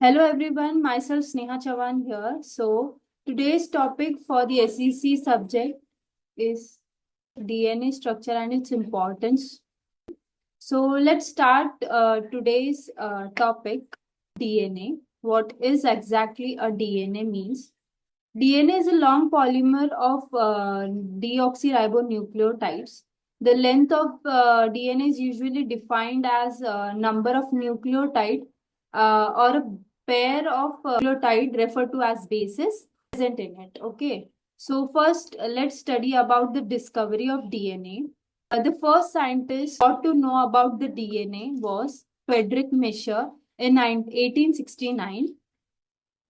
Hello everyone, myself Sneha Chavan here. So today's topic for the SEC subject is DNA structure and its importance. So let's start today's topic, DNA. What is exactly a DNA means? DNA is a long polymer of deoxyribonucleotides. The length of DNA is usually defined as number of nucleotide or a pair of nucleotide referred to as bases present in it. Okay. So first, let's study about the discovery of DNA. The first scientist got to know about the DNA was Friedrich Miescher in 1869,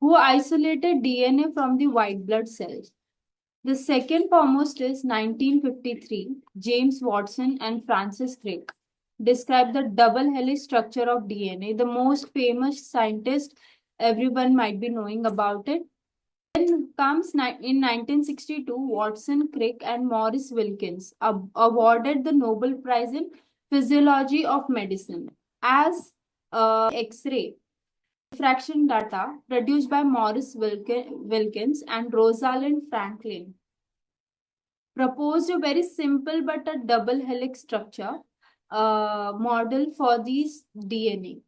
who isolated DNA from the white blood cells. The second foremost is 1953. James Watson and Francis Crick described the double helix structure of DNA, the most famous scientist everyone might be knowing about it. Then comes in 1962, Watson, Crick, and Maurice Wilkins awarded the Nobel Prize in Physiology of Medicine as X-ray diffraction data produced by Maurice Wilkins and Rosalind Franklin proposed a very simple but a double helix structure model for these DNA.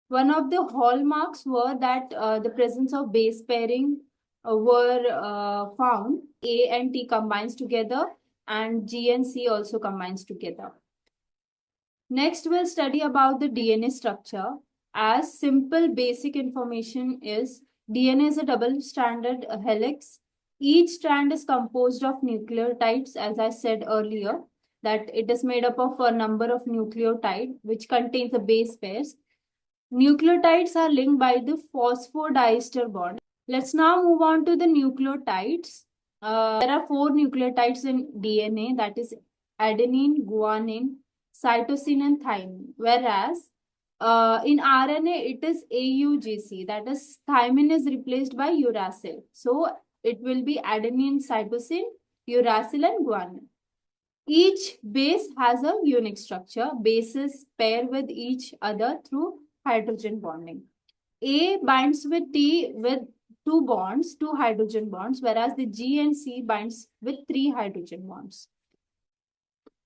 One of the hallmarks were that the presence of base pairing were found. A and T combines together and G and C also combines together. Next, we'll study about the DNA structure. As simple basic information is DNA is a double-stranded helix. Each strand is composed of nucleotides, as I said earlier, that it is made up of a number of nucleotides which contains the base pairs. Nucleotides are linked by the phosphodiester bond. Let's now move on to the nucleotides. There are four nucleotides in DNA, that is adenine, guanine, cytosine, and thymine. Whereas in RNA, it is AUGC, that is thymine is replaced by uracil. So it will be adenine, cytosine, uracil, and guanine. Each base has a unique structure. Bases pair with each other through hydrogen bonding. A binds with T with two bonds, two hydrogen bonds, whereas the G and C binds with three hydrogen bonds.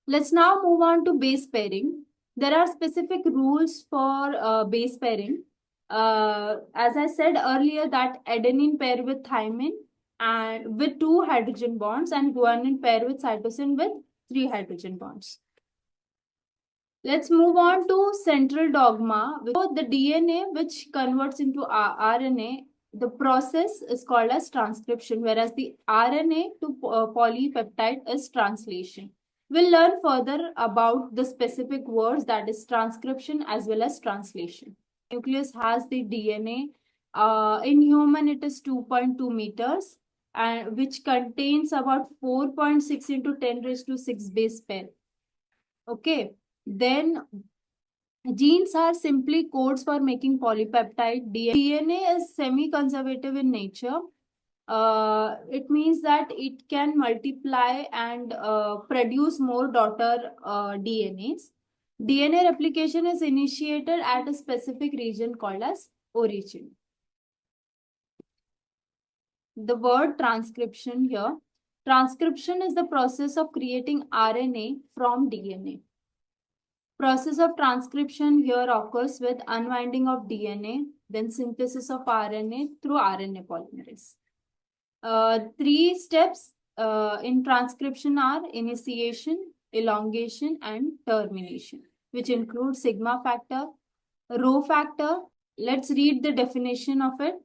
Let's now move on to base pairing. There are specific rules for base pairing. As I said earlier, that adenine pair with thymine and with two hydrogen bonds, and guanine pair with cytosine with three hydrogen bonds. Let's move on to central dogma. So the DNA which converts into RNA, the process is called as transcription, whereas the RNA to polypeptide is translation. We'll learn further about the specific words, that is transcription as well as translation. Nucleus has the DNA. In human, it is 2.2 meters, and which contains about 4.6 into 10 raised to 6 base pair. Okay. Then genes are simply codes for making polypeptide. DNA is semi-conservative in nature. It means that it can multiply and produce more daughter DNAs. DNA replication is initiated at a specific region called as origin. The word transcription here. Transcription is the process of creating RNA from DNA. Process of transcription here occurs with unwinding of DNA, then synthesis of RNA through RNA polymerase. Three steps in transcription are initiation, elongation, and termination, which include sigma factor, rho factor. Let's read the definition of it.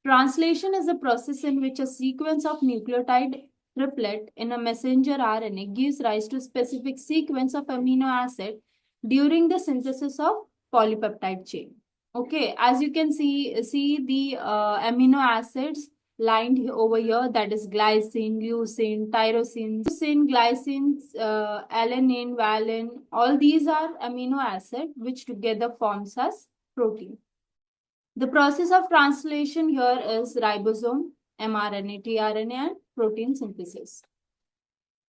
Translation is a process in which a sequence of nucleotide triplet in a messenger RNA gives rise to a specific sequence of amino acid during the synthesis of polypeptide chain. Okay, as you can see the amino acids lined over here, that is glycine, leucine, tyrosine, glycine, alanine, valine. All these are amino acids which together forms as protein. The process of translation here is ribosome, mRNA, tRNA, and protein synthesis.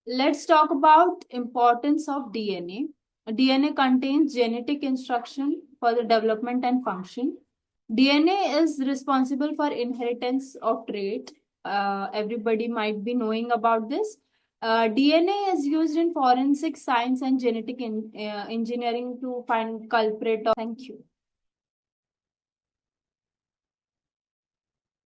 Let's talk about importance of DNA. DNA contains genetic instruction for the development and function. DNA is responsible for inheritance of trait. Everybody might be knowing about this. DNA is used in forensic science and genetic engineering to find culprit. Thank you.